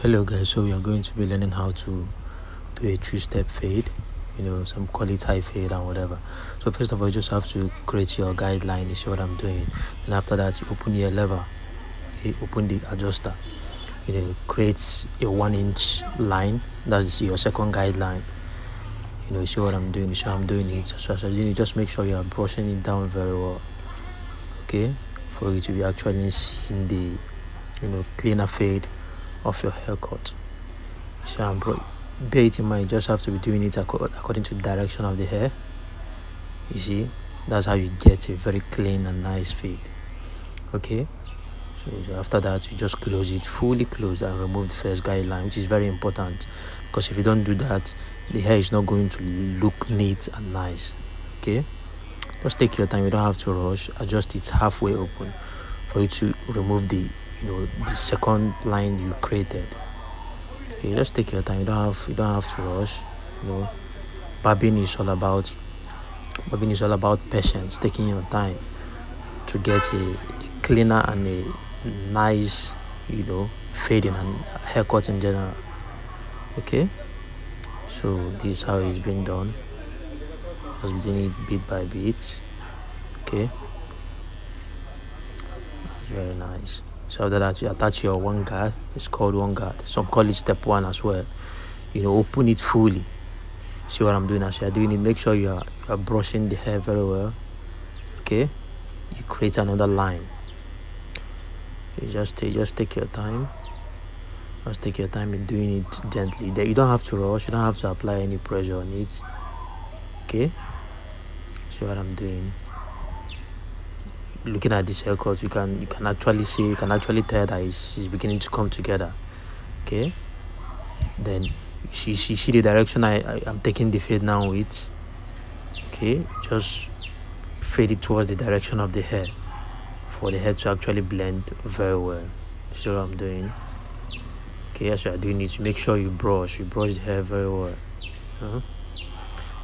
Hello guys, so we are going to be learning how to do a three-step fade, some call it high fade and whatever. So first of all, you just have to create your guideline. You see what I'm doing. Then after that, you open your lever, okay, open the adjuster, create a 1-inch line. That's your second guideline. You see what I'm doing. You see how I'm doing it. So as I'm doing it, just make sure you are brushing it down very well, okay, for you to be actually seeing the cleaner fade of your haircut. So bear it in mind, you just have to be doing it according to the direction of the hair. You see, that's how you get a very clean and nice fade. Okay, so after that, you just close it, fully close, and remove the first guideline, which is very important, because if you don't do that, the hair is not going to look neat and nice. Okay, just take your time, you don't have to rush. Adjust it halfway open for you to remove the the second line you created. Okay, just take your time. You don't have to rush. Barbing is all about patience, taking your time to get a cleaner and a nice, fading and haircut in general. Okay, so this is how it's been done. Just doing it bit by bit. Okay, it's very nice. So after that, you attach your one guard. It's called one guard. Some call it step one as well. Open it fully. See what I'm doing as you're doing it. Make sure you are brushing the hair very well. Okay, you create another line. You just take your time. Just take your time in doing it gently. You don't have to rush. You don't have to apply any pressure on it. Okay, see what I'm doing. Looking at this haircut, you can actually see, you can actually tell that it's beginning to come together. Okay, then you see the direction I'm taking the fade now with. Okay, just fade it towards the direction of the hair for the hair to actually blend very well. See what I'm doing. Okay, as you are doing it, make sure you brush the hair very well.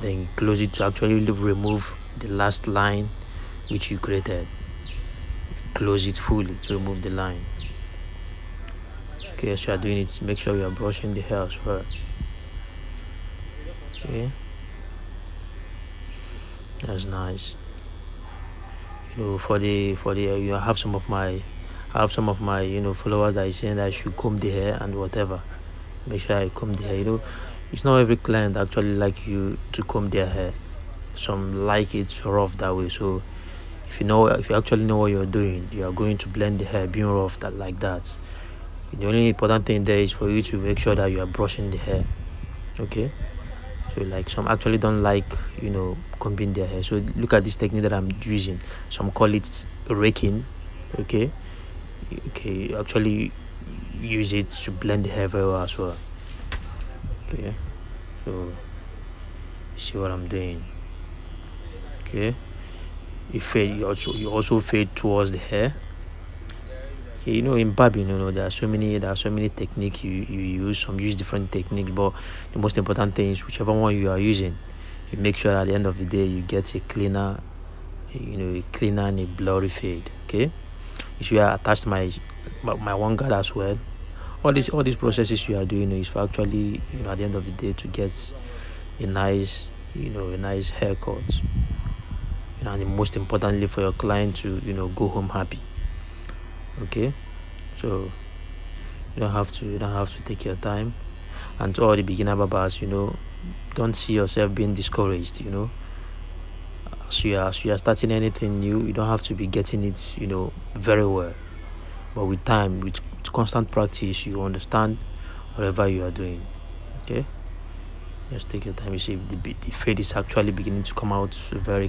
Then close it to actually remove the last line which you created. Close it fully to remove the line. Okay, as you are doing it, make sure you are brushing the hair as well. Okay, that's nice. For the I have some of my followers that are saying that I should comb the hair and whatever. Make sure I comb the hair. It's not every client actually like you to comb their hair. Some like it rough that way. So if you actually know what you're doing, you are going to blend the hair being rough like that. The only important thing there is for you to make sure that you are brushing the hair. Okay, so like some actually don't like combing their hair. So look at this technique that I'm using. Some call it raking. Okay, you actually use it to blend the hair very well as well. Okay, so see what I'm doing. Okay, you also fade towards the hair. Okay, in barbing, there are so many techniques you use. Some use different techniques, but the most important thing is whichever one you are using, you make sure at the end of the day you get a cleaner and a blurry fade. Okay, you should attach my one guard as well. All these processes you are doing is for actually at the end of the day to get a nice haircut, and most importantly for your client to go home happy. Okay, so you don't have to take your time. And to all the beginner barbers, don't see yourself being discouraged. As you are starting anything new, you don't have to be getting it very well, but with time, with constant practice, you understand whatever you are doing. Okay, just take your time. You see the fade is actually beginning to come out very